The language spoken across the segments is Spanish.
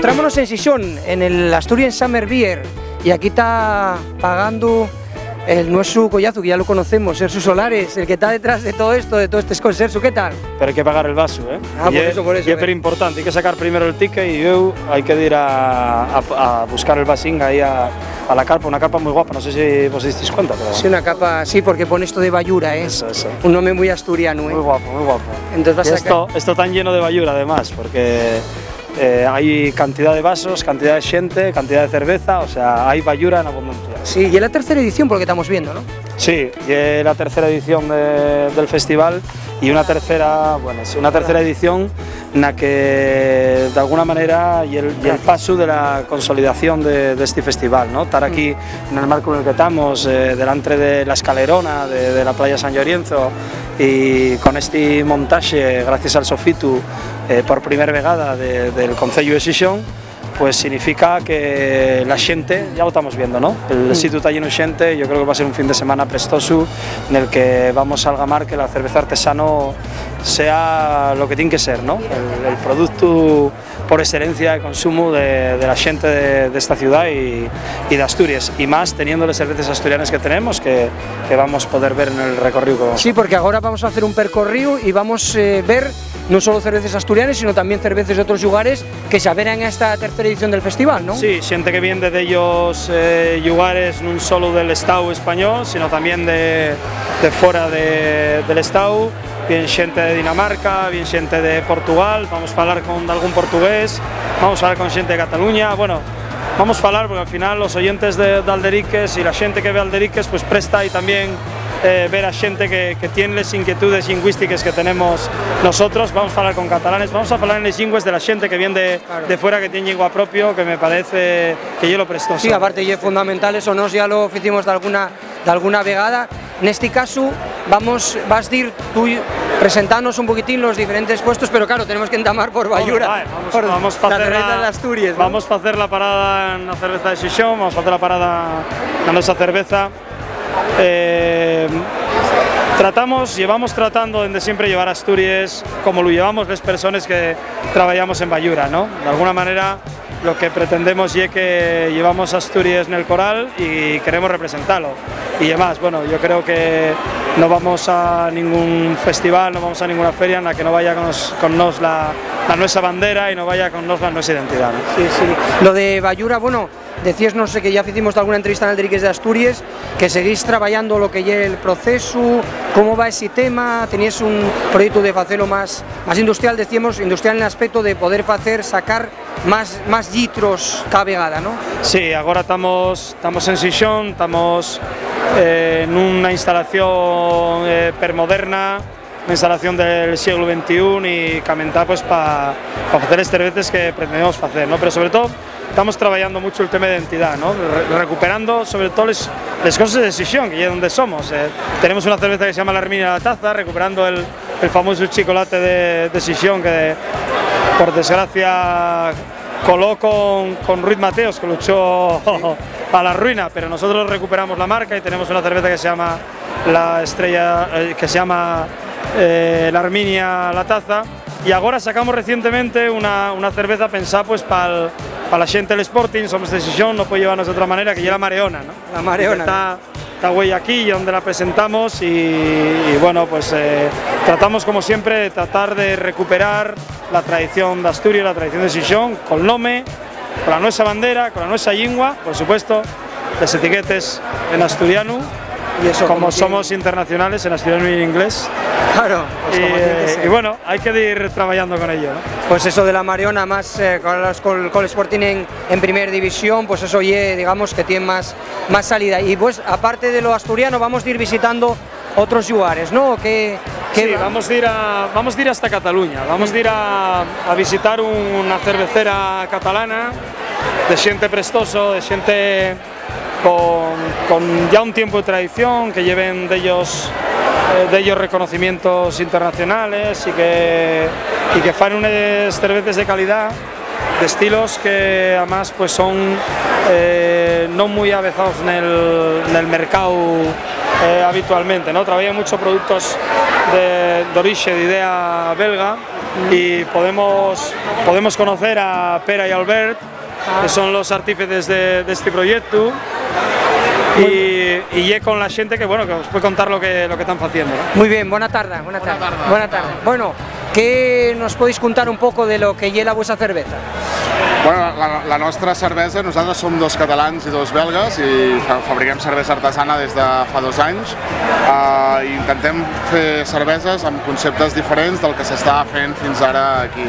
Encontrámonos en Xixón, en el Asturian Summer Beer, y aquí está pagando el nuestro collazo, que ya lo conocemos, Sergio Solares, el que está detrás de todo esto, de todo este escol. Sergio, ¿qué tal? Pero hay que pagar el vaso, ¿eh? Ah, por eso. Y es importante, hay que sacar primero el ticket y yo hay que ir a buscar el vasín ahí a la carpa, una carpa muy guapa, no sé si os disteis cuenta. Pero... Sí, una capa, sí, porque pone esto de Bayura, ¿eh? Eso. Un nombre muy asturiano, ¿eh? Muy guapo, muy guapo. Entonces vas a sacar... esto tan lleno de Bayura además, porque hay cantidad de vasos, cantidad de gente, cantidad de cerveza, o sea, hay Bayura en abundancia. Sí, y es la tercera edición por lo que estamos viendo, ¿no? Sí, y es la tercera edición del festival y una tercera edición en la que de alguna manera y el paso de la consolidación de este festival, ¿no? Estar aquí en el marco en el que estamos, delante de la escalerona de la playa San Llorienzo y con este montaje, gracias al Sofitu, por primera vegada del Concello de Xixón, pues significa que la xente, ya lo estamos viendo, ¿no? El sitio está lleno de xente, yo creo que va a ser un fin de semana prestoso en el que vamos a algamar que la cerveza artesano sea lo que tiene que ser, ¿no? El producto por excelencia de consumo de la xente de esta ciudad y de Asturias, y más teniendo las cervezas asturianas que tenemos, que vamos a poder ver en el recorrido. Sí, porque ahora vamos a hacer un percorrido y vamos a ver no solo cervezas asturianas, sino también cervezas de otros lugares que se verán en esta tercera edición del festival, ¿no? Sí, xente que viene de ellos lugares no solo del Estado español, sino también de fuera del Estado. Bien xente de Dinamarca, bien xente de Portugal, vamos a hablar con algún portugués, vamos a hablar con xente de Cataluña, bueno, vamos a hablar porque al final los oyentes de Alderiques y la xente que ve Alderiques pues presta y también ver a xente que tiene las inquietudes lingüísticas que tenemos nosotros. Vamos a hablar con catalanes, vamos a hablar en les lingües de la xente que viene de fuera, que tiene lengua propio, que me parece que yo lo presto. Sí, aparte y es fundamental, eso nos ya lo hicimos de alguna vegada. En este caso vas a ir tú presentarnos un poquitín los diferentes puestos, pero claro, tenemos que entamar por Bayura, vamos a la hacer cerveza de Asturias, ¿no? Vamos a hacer la parada en la cerveza de Xixón, vamos a hacer la parada en nuestra cerveza. Llevamos tratando desde siempre llevar Asturias como lo llevamos las personas que trabajamos en Bayura, ¿no? De alguna manera lo que pretendemos es que llevamos Asturias en el coral y queremos representarlo. Y además, bueno, yo creo que no vamos a ningún festival, no vamos a ninguna feria en la que no vaya con nos la nuestra bandera y no vaya con nos la nuestra identidad, ¿no? Sí. Lo de Bayura, bueno, decías, no sé, que ya hicimos alguna entrevista en Alderiques de Asturias, que seguís trabajando lo que es el proceso, cómo va ese tema, teníais un proyecto de hacerlo más industrial, decíamos, industrial en el aspecto de poder sacar más litros cada vegada, ¿no? Sí, ahora estamos en Xixón, estamos en una instalación permoderna, una instalación del siglo XXI y camentar pues para hacer las cervezas que pretendemos hacer, ¿no? Pero sobre todo estamos trabajando mucho el tema de identidad, ¿no? Recuperando sobre todo las cosas de Xixón, que es donde somos. Tenemos una cerveza que se llama la Arminia La Taza, recuperando el famoso chocolate de Xixón, que por desgracia coló con Ruiz Mateos, que luchó a la ruina, pero nosotros recuperamos la marca y tenemos una cerveza que se llama la Estrella, la Arminia La Taza, y ahora sacamos recientemente una cerveza pensada pues para la gente del Sporting. Somos de Xixón, no puede llevarnos de otra manera, que ya la Mareona, ¿no? La Mareona. Está güey aquí, donde la presentamos y bueno, pues tratamos como siempre de tratar de recuperar la tradición de Asturias, la tradición de Xixón, con Lome, con la nuestra bandera, con la nuestra lingua, por supuesto, las etiquetes en asturiano, y eso, como somos internacionales en asturiano y en inglés. Claro, pues y bueno, hay que ir trabajando con ello, ¿no? Pues eso de la Mareona, más con el Sporting en primera división, pues eso digamos que tiene más salida. Y pues aparte de lo asturiano, vamos a ir visitando otros lugares, ¿no? Sí, vamos a ir hasta Cataluña, vamos a ir a visitar una cervecera catalana de xente prestoso, de xente con ya un tiempo de tradición, que lleven de ellos reconocimientos internacionales y que fan unas cervezas de calidad, de estilos que además pues son no muy avezados en el mercado habitualmente, ¿no? Trabajan muchos productos de origen, de idea belga, y podemos conocer a Pere y Albert, que son los artífices de este proyecto, y con la gente que, bueno, que os puede contar lo que están haciendo, ¿no? Muy bien, buena tarde. Buena tarde. Bueno, ¿qué nos podéis contar un poco de lo que lleva vuestra cerveza? Bueno, la nostra cervesa, nosaltres som dos catalans i dos belgues i fabriquem cervesa artesana des de fa 2 anys. Intentem fer cerveses amb conceptes diferents del que s'estava fent fins ara aquí.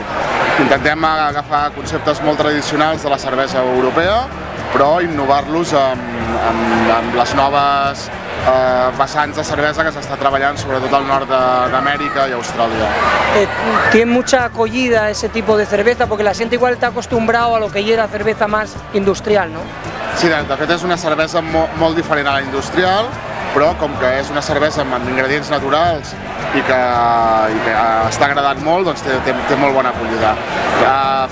Intentem agafar conceptes molt tradicionals de la cervesa europea, però innovar-los amb les noves vessants de cervesa que s'està treballant sobretot al nord d'Amèrica i Austràlia. ¿Tiene mucha acogida ese tipo de cerveza? Porque la gente igual está acostumbrado a lo que ya era cerveza más industrial, ¿no? Sí, de fet és una cervesa molt diferent a la industrial, però com que és una cervesa amb ingredients naturals i que està agradant molt, doncs té molt bona acollida.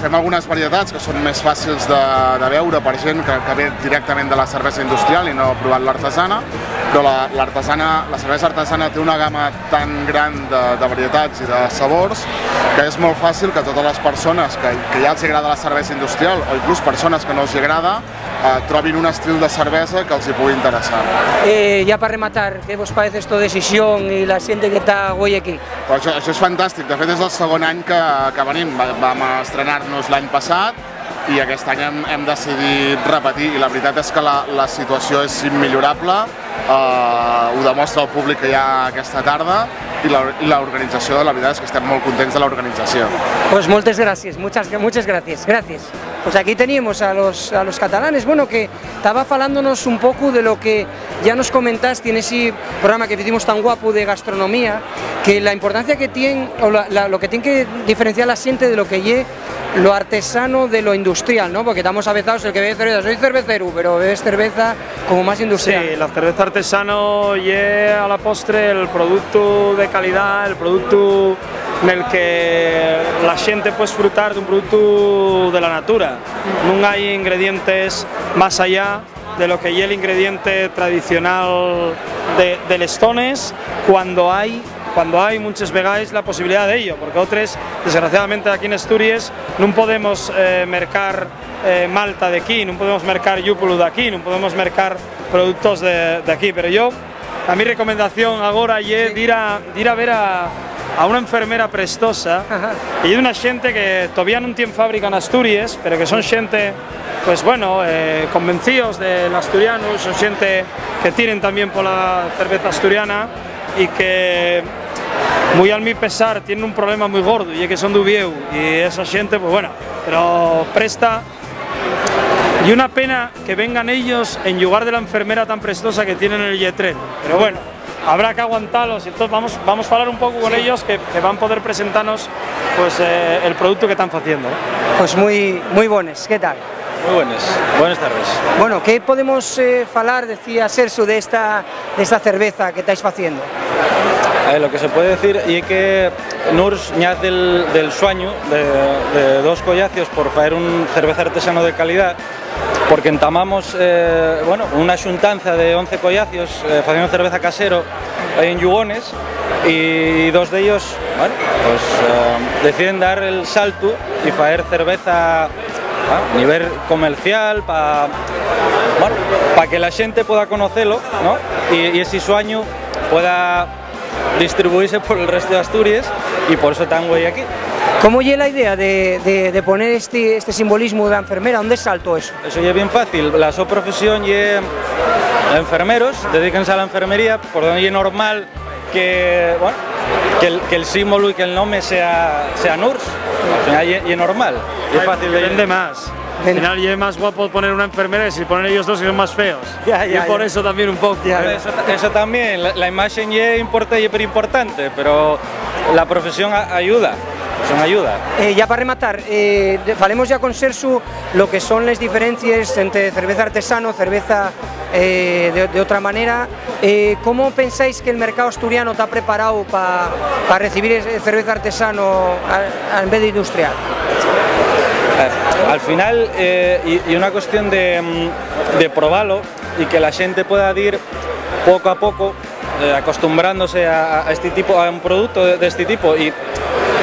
Fem algunes varietats que són més fàcils de veure per gent que ve directament de la cervesa industrial i no ha provat l'artesana, però la cervesa artesana té una gamma tan gran de varietats i de sabors que és molt fàcil que totes les persones que ja els agrada la cervesa industrial o inclús persones que no els agrada trobin un estil de cervesa que els hi pugui interessar. Ya para rematar, ¿qué vos parece esto de Sesión y la gente que está hoy aquí? Això és fantàstic, de fet és el segon any que venim, vam estrenar-nos l'any passat i aquest any hem decidit repetir i la veritat és que la situació és immillorable, ho demostra el públic que hi ha aquesta tarda i l'organització, la veritat és que estem molt contents de l'organització. Pues muchas gracias, muchas gracias. Pues aquí teníamos a los catalanes, bueno, que estaba falándonos un poco de lo que ya nos comentaste en ese programa que hicimos tan guapo de gastronomía, que la importancia que tiene, o lo que tiene que diferenciar la gente de lo que es lo artesano de lo industrial, ¿no? Porque estamos avezados, el que bebe cerveza, soy cervecero, pero bebes cerveza como más industrial. Sí, la cerveza artesano es a la postre el producto de calidad, el producto en el que la gente puede disfrutar de un producto de la natura. No hay ingredientes más allá de lo que es el ingrediente tradicional de les zones cuando hay muchas vegáis la posibilidad de ello, porque otros, desgraciadamente aquí en Asturias, no podemos mercar malta de aquí, no podemos mercar llúpulo de aquí, no podemos mercar productos de aquí, pero a mi recomendación ahora es ir a ver a una enfermera prestosa y de una gente que todavía no tiene fábrica en Asturias, pero que son gente, pues bueno, convencidos del asturiano, son gente que tienen también por la cerveza asturiana y que, muy al mi pesar, tienen un problema muy gordo y es que son de Ubieu y esa gente, pues bueno, pero presta. Y una pena que vengan ellos en lugar de la enfermera tan prestosa que tienen en el Yetrel, pero bueno, habrá que aguantarlos y entonces vamos a hablar un poco con ellos que van a poder presentarnos pues, el producto que están haciendo. Pues muy buenas, ¿qué tal? Muy buenas tardes. Bueno, ¿qué podemos hablar, decía Sergio, de esta cerveza que estáis haciendo? Lo que se puede decir es que Nurs nace del sueño de dos collacios por hacer un cerveza artesano de calidad, porque entamamos una xuntanza de 11 collacios haciendo cerveza casero en Yugones y dos de ellos deciden dar el salto y hacer cerveza a nivel comercial para que la gente pueda conocerlo, ¿no? y ese sueño pueda distribuirse por el resto de Asturias y por eso tan güey aquí. ¿Cómo llega la idea de poner este simbolismo de la enfermera? ¿Dónde saltó eso? Eso ya es bien fácil, la su profesión es enfermeros, dedíquense a la enfermería, por donde es normal que el símbolo y que el nombre sea Nurs, al final es normal, es fácil de vende más. Al final es más guapo poner una enfermera que si ponen ellos dos que son más feos. Y por eso también un poco. Eso también, la imagen es importante, pero la profesión ayuda. Ya para rematar, falemos ya con Sergio lo que son las diferencias entre cerveza artesano, cerveza de otra manera. ¿Cómo pensáis que el mercado asturiano está preparado para recibir cerveza artesano en vez de industrial? Al final, y una cuestión de probarlo y que la gente pueda ir poco a poco acostumbrándose a este tipo, a un producto de este tipo, y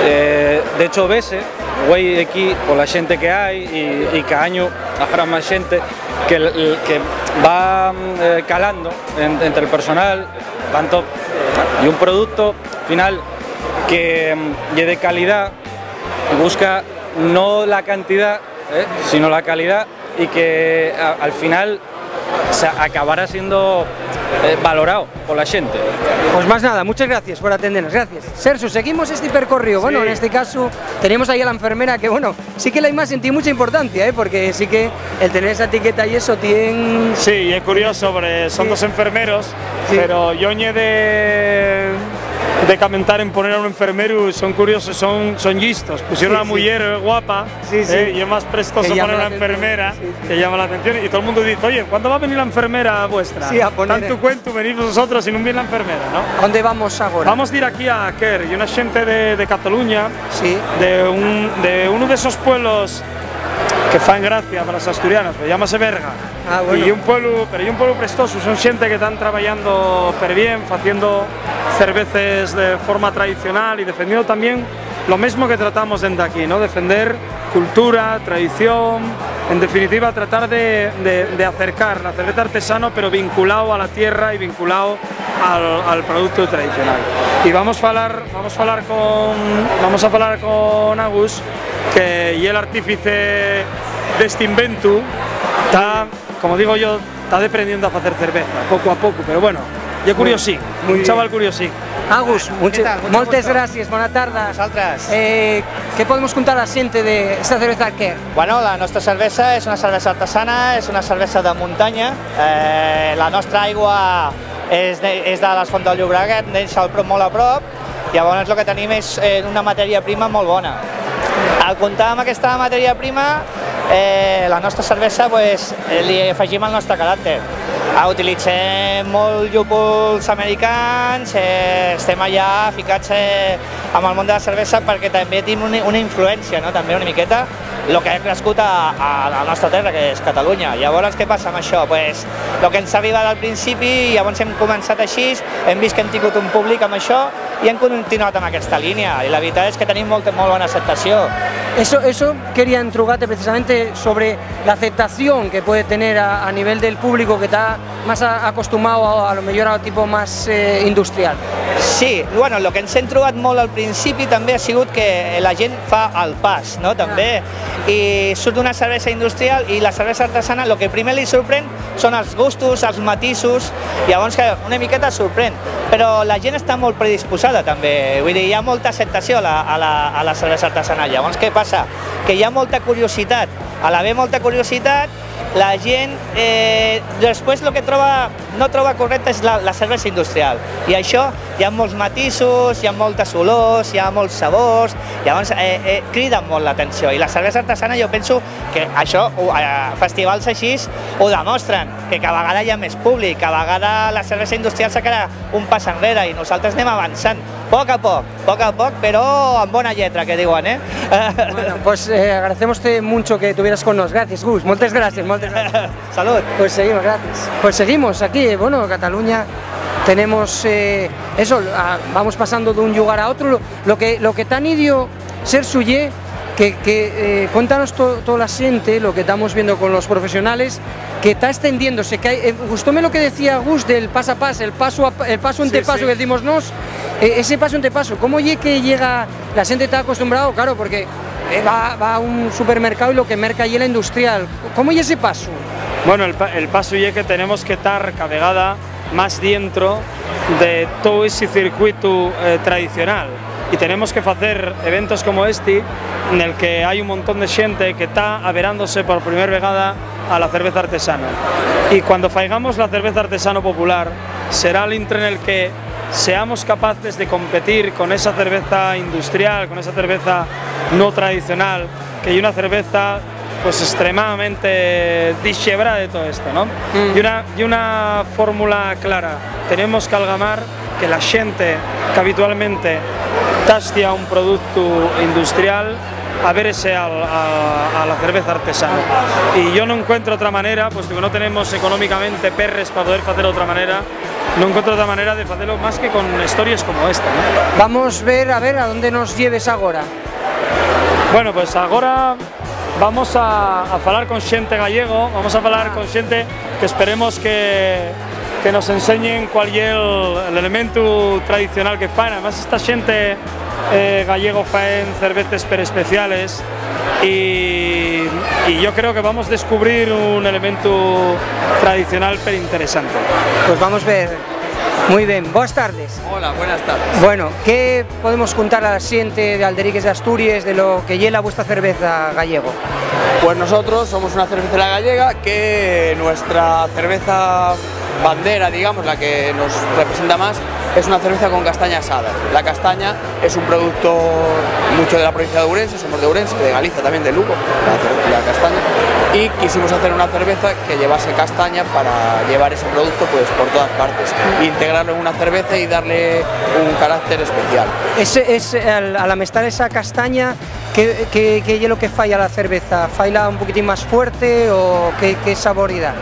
de hecho vese, güey, aquí por la gente que hay y cada año habrá más gente que va calando entre el personal, tanto, y un producto final que es de calidad, busca no la cantidad, sino la calidad, y que al final acabará siendo valorado por la gente. Pues más nada, muchas gracias por atendernos, gracias. Sergio, seguimos este percorrido, bueno, en este caso tenemos ahí a la enfermera que, bueno, sí que la imagen tiene mucha importancia, porque sí que el tener esa etiqueta y eso tiene... Sí, y es curioso, porque son dos enfermeros, pero yo ñe de comentar en poner a un enfermero, son curiosos, son listos, pusieron a una mujer guapa, y es más prestoso poner a una enfermera, que llama la atención, y todo el mundo dice, oye, ¿cuándo va a venir la enfermera vuestra? Sí, a poner... Tanto cuento, venís vosotros y no viene la enfermera, ¿no? ¿A dónde vamos ahora? Vamos a ir aquí a Quer, y una gente de Cataluña, de uno de esos pueblos que fan gracia para los asturianos, que llámase Berga. Bueno. Y un pueblo prestoso, son gente que están trabajando per bien, haciendo cervezas de forma tradicional y defendiendo también lo mismo que tratamos desde aquí, ¿no? Defender cultura, tradición, en definitiva tratar de acercar la cerveza artesano, pero vinculado a la tierra y vinculado al producto tradicional. Y vamos a hablar con Agus, que y el artífice de este invento, está, como digo yo, está aprendiendo a hacer cerveza, poco a poco, pero bueno, ya curiosín, un chaval curiosín. Agus, moltes gràcies, bona tarda. Vosaltres. Què podemos contar a la gente de esta cerveza Quer? Bueno, la nostra cervesa és una cervesa artesana, és una cervesa de muntanya. La nostra aigua és de les Fonts del Llobregat, deixa molt a prop, llavors el que tenim és una matèria prima molt bona. Al comptar amb aquesta matèria prima, la nostra cervesa li afegim el nostre caràcter. Utilitzem molt llúpols americans, estem allà ficats amb el món de la cervesa perquè també tenim una influència, també una miqueta, el que ha crescut a la nostra terra, que és Catalunya. Llavors, què passa amb això? El que ens ha arribat al principi, llavors hem començat així, hem vist que hem tingut un públic amb això i hem continuat amb aquesta línia. I la veritat és que tenim molt bona acceptació. Eso quería intrugarte precisamente sobre la aceptación que puede tener a nivel del público que está más acostumbrado a lo mejor a tipo más industrial. Sí, bueno, el que ens hem trobat molt al principi també ha sigut que la gent fa el pas, no? També, i surt una cervesa industrial i la cervesa artesana, el que primer li sorprèn són els gustos, els matisos, llavors que una miqueta sorprèn, però la gent està molt predisposada també, vull dir, hi ha molta acceptació a la cervesa artesana. Llavors què passa? Que hi ha molta curiositat, a l'haver molta curiositat, la gent després el que no troba correcte és la cervesa industrial, i això hi ha molts matisos, hi ha moltes olors, hi ha molts sabors, llavors crida molt l'atenció, i la cervesa artesana jo penso que això, festivals així ho demostren, que cada vegada hi ha més públic, cada vegada la cervesa industrial s'ha quedat un pas enrere i nosaltres anem avançant, poc a poc, però amb bona lletra, que diuen, Bueno, pues agradecemos mucho que tuvieras con nosotros. Gracias, Gus. Muchas gracias. Salud. Pues seguimos, gracias. Pues seguimos aquí, bueno, Cataluña. Tenemos eso, vamos pasando de un lugar a otro. Lo que tan idio ser suye, cuéntanos toda la gente, lo que estamos viendo con los profesionales, que está extendiéndose. Gustóme lo que decía Gus del paso a paso, el paso ante paso que decimos nos. Ese paso ante paso, ¿cómo que llega? La gente está acostumbrado, claro, porque va a un supermercado y lo que merca allí la industrial. ¿Cómo es ese paso? Bueno, el paso es que tenemos que estar cada vegada más dentro de todo ese circuito tradicional, y tenemos que hacer eventos como este en el que hay un montón de gente que está averándose por primera vegada a la cerveza artesana, y cuando faigamos la cerveza artesano popular será el intre en el que seamos capaces de competir con esa cerveza industrial, con esa cerveza no tradicional, que hay una cerveza pues extremadamente disebrada de todo esto, ¿no? Y una fórmula clara: tenemos que algamar que la gente que habitualmente tastia un producto industrial a verse a la cerveza artesana, y yo no encuentro otra manera, puesto que no tenemos económicamente perres para poder hacer de otra manera, non encuentro otra manera de facelo más que con historias como esta, ¿no? Vamos a ver a dónde nos lleves agora. Bueno, pues agora vamos a falar con xente gallego, vamos a falar con xente que esperemos que nos enseñen cuál é el elemento tradicional que fan. Además, esta xente gallego faen cervezas per especiales y yo creo que vamos a descubrir un elemento tradicional pero interesante. Pues vamos a ver. Muy bien, buenas tardes. Hola, buenas tardes. Bueno, ¿qué podemos contar a la gente de Alderiques de Asturias de lo que lleva vuestra cerveza gallego? Pues nosotros somos una cervecera gallega que nuestra cerveza bandera, digamos, la que nos representa más, es una cerveza con castaña asada. La castaña es un producto mucho de la provincia de Ourense, somos de Ourense, de Galicia también, de Lugo, la castaña, y quisimos hacer una cerveza que llevase castaña para llevar ese producto pues por todas partes, integrarlo en una cerveza y darle un carácter especial. Al amestar esa castaña, ¿qué es lo que falla la cerveza? ¿Falla un poquitín más fuerte o qué sabor da?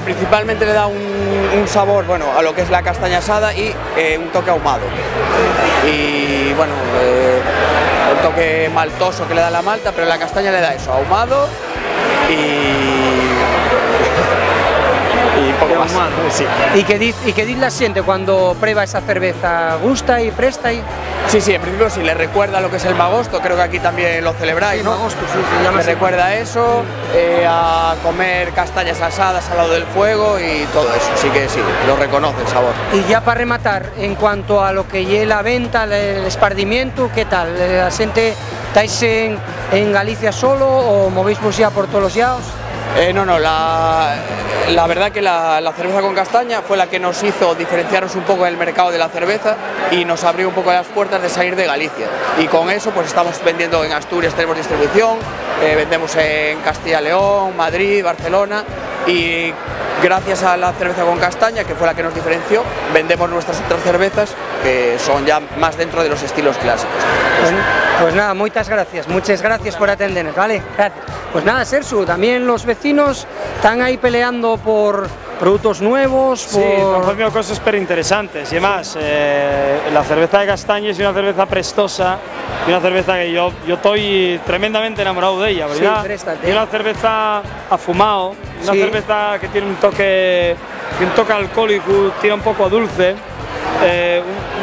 Principalmente le da un sabor, bueno, a lo que es la castaña asada y un toque ahumado. Y bueno, el toque maltoso que le da la malta, pero la castaña le da eso, ahumado y poco más. Sí. ¿Y qué dice la gente cuando prueba esa cerveza? ¿Gusta y presta? Sí, en principio sí, le recuerda lo que es el magosto, creo que aquí también lo celebráis, ¿no? Magosto, sí, me recuerda eso, a comer castañas asadas al lado del fuego y todo eso, así que sí, lo reconoce el sabor. Y ya para rematar, en cuanto a lo que es la venta, el esparcimiento, ¿qué tal? ¿La gente estáis en Galicia solo o movéis ya por todos los lados? No, la verdad que la cerveza con castaña fue la que nos hizo diferenciarnos un poco del mercado de la cerveza y nos abrió un poco las puertas de salir de Galicia. Y con eso pues estamos vendiendo en Asturias, tenemos distribución, vendemos en Castilla y León, Madrid, Barcelona y gracias a la cerveza con castaña, que fue la que nos diferenció, vendemos nuestras otras cervezas que son ya más dentro de los estilos clásicos. Pues nada, muchas gracias por atendernos, ¿vale? Gracias. Pues nada, Sersu, también los vecinos están ahí peleando por productos nuevos. Sí, han comido cosas súper interesantes y además la cerveza de castaña es una cerveza prestosa y una cerveza que yo estoy tremendamente enamorado de ella, ¿verdad? Sí, préstate. Y una cerveza afumado, una cerveza que tiene un toque alcohólico, tira un poco a dulce.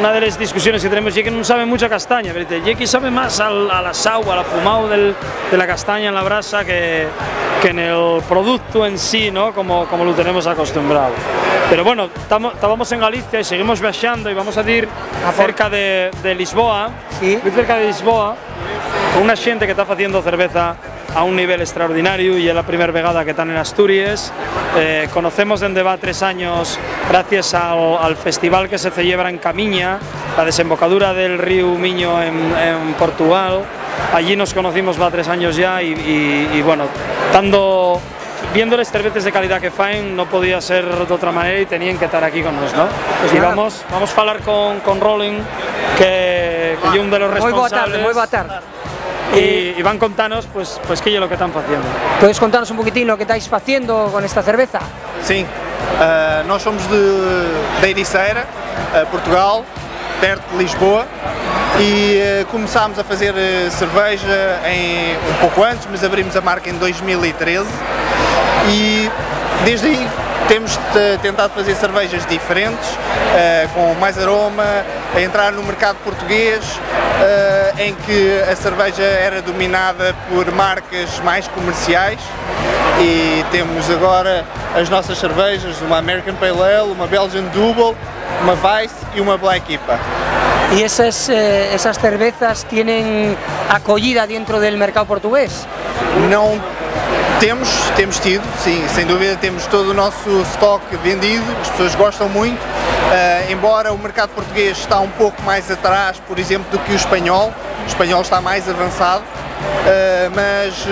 Una de las discusiones que tenemos es que no sabe mucho a castaña, pero que sabe más al asado, al afumado de la castaña en la brasa que en el producto en sí, ¿no? como lo tenemos acostumbrado. Pero bueno, estábamos en Galicia y seguimos viajando y vamos a ir cerca de Lisboa, sí. Muy cerca de Lisboa, con una gente que está haciendo cerveza a un nivel extraordinario y es la primera vegada que están en Asturias. Conocemos desde va 3 años gracias al festival que se celebra en Camiña, la desembocadura del río Miño en Portugal. Allí nos conocimos va 3 años ya y bueno, viendo las cervezas de calidad que faen no podía ser de otra manera y tenían que estar aquí con nosotros, ¿no? Pues y vamos a hablar con Rolling, que es uno de los responsables. Muy boa tarde. Y van contanos pues qué es lo que están haciendo. ¿Puedes contarnos un poquitín lo que estáis haciendo con esta cerveza? Sim, nós somos de Ericeira, Portugal, perto de Lisboa e começámos a fazer cerveja um pouco antes, mas abrimos a marca em 2013 e desde aí temos tentado fazer cervejas diferentes, com mais aroma, a entrar no mercado português, em que a cerveja era dominada por marcas mais comerciais e temos agora as nossas cervejas, uma American Pale Ale, uma Belgian Double, uma Weiss e uma Black IPA. ¿Y esas cervezas tienen acogida dentro del mercado portugués? Não temos tido, sim, sem dúvida temos todo o nosso estoque vendido, as pessoas gostam muito, embora o mercado português está um pouco mais atrás, por exemplo, do que o espanhol está mais avançado, mas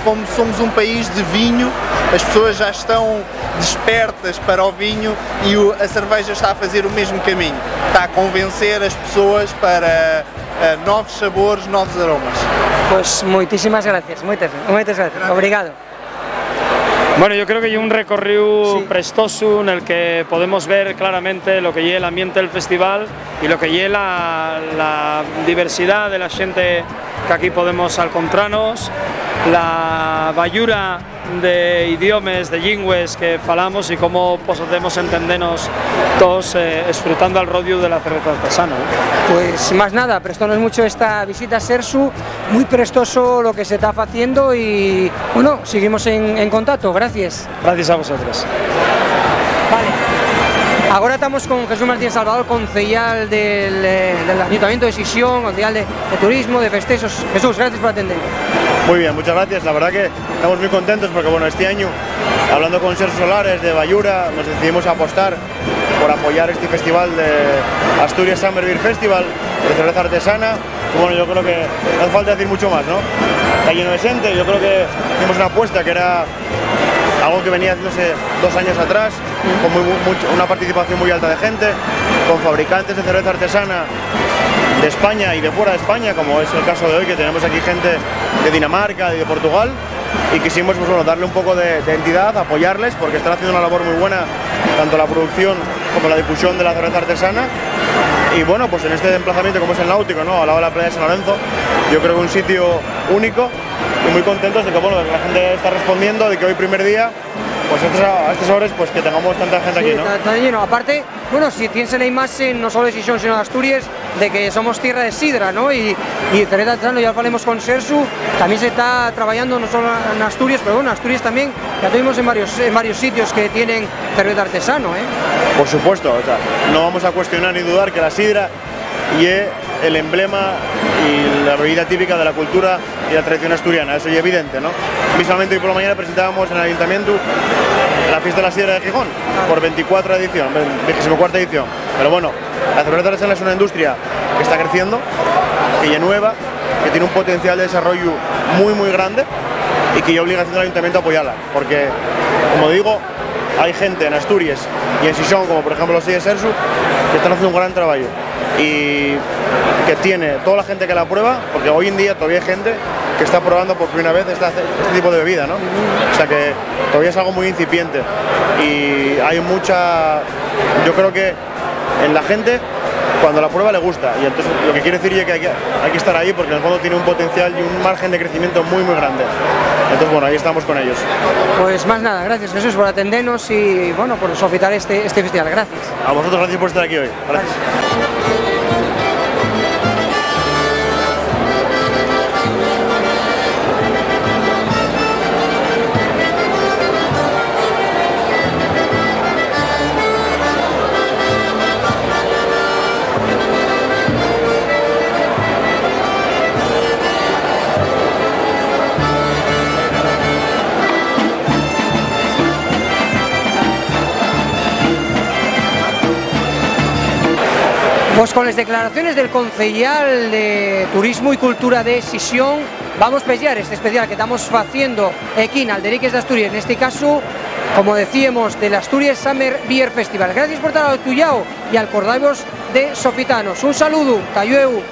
como somos um país de vinho, as pessoas já estão despertas para o vinho e a cerveja está a fazer o mesmo caminho, está a convencer as pessoas para novos sabores, novos aromas. Pues muchísimas gracias, muchas gracias. Obrigado. Bueno, yo creo que hay un recorrido prestoso en el que podemos ver claramente lo que lleva el ambiente del festival y lo que lleva la diversidad de la gente que aquí podemos encontrarnos, la bayura de idiomas, de lingües que falamos y cómo podemos entendernos todos disfrutando al rodio de la cerveza artesana. Pues más nada, prestonos mucho esta visita a Sersu, muy prestoso lo que se está haciendo y bueno, seguimos en contacto, gracias. Gracias a vosotros. Vale. Ahora estamos con Jesús Martín Salvador, concejal del Ayuntamiento de Sisión, concejal de Turismo, de Festejos. Jesús, gracias por atender. Muy bien, muchas gracias. La verdad que estamos muy contentos porque bueno, este año, hablando con Sersu Solares de Bayura, nos decidimos apostar por apoyar este festival de Asturias Summer Beer Festival de cerveza artesana. Y bueno, yo creo que no hace falta decir mucho más, ¿no? Está lleno de gente, yo creo que hicimos una apuesta que era algo que venía haciéndose 2 años atrás, con una participación muy alta de gente, con fabricantes de cerveza artesana de España y de fuera de España, como es el caso de hoy, que tenemos aquí gente de Dinamarca y de Portugal, y quisimos pues, bueno, darle un poco de entidad, apoyarles, porque están haciendo una labor muy buena, tanto la producción como la difusión de la cerveza artesana. Y bueno, pues en este emplazamiento como es el Náutico, ¿no? Al lado de la playa de San Lorenzo, yo creo que un sitio único y muy contentos de que bueno, la gente está respondiendo, de que hoy primer día, pues a estas horas, pues que tengamos tanta gente aquí, ¿no? Está lleno. Aparte, bueno, si tienes la imagen no solo de Sisión, sino de Asturias, de que somos tierra de sidra, ¿no? Y cerveza artesana, ya hablemos con Sersu, también se está trabajando no solo en Asturias, pero bueno, Asturias también, ya tuvimos en varios sitios que tienen cerveza artesano, ¿eh? Por supuesto, o sea, no vamos a cuestionar ni dudar que la sidra y el emblema y la bebida típica de la cultura y la tradición asturiana, eso es evidente, ¿no? Mismamente hoy por la mañana presentábamos en el Ayuntamiento la fiesta de la sidra de Gijón, por 24ª edición, 24ª edición. Pero bueno, la cerveza artesana es una industria que está creciendo, que ya es nueva, que tiene un potencial de desarrollo muy grande y que ya obligación del Ayuntamiento a apoyarla, porque, como digo, hay gente en Asturias y en Sisión, como por ejemplo los de Sersu, que están haciendo un gran trabajo y que tiene toda la gente que la prueba, porque hoy en día todavía hay gente que está probando por primera vez este tipo de bebida, ¿no? O sea que todavía es algo muy incipiente y hay mucha, yo creo que en la gente cuando la prueba le gusta, y entonces lo que quiere decir es que hay que estar ahí porque en el fondo tiene un potencial y un margen de crecimiento muy grande. Entonces bueno, ahí estamos con ellos. Pues más nada, gracias Jesús por atendernos y bueno, por sofitar este festival, gracias. A vosotros gracias por estar aquí hoy. Gracias. Pues con las declaraciones del concejal de Turismo y Cultura de Sisión, vamos a empezar este especial que estamos haciendo aquí en Alderiques de Asturias, en este caso, como decíamos, del Asturias Summer Beer Festival. Gracias por estar al tuyao y acordaros de sofitanos. Un saludo, tayueu.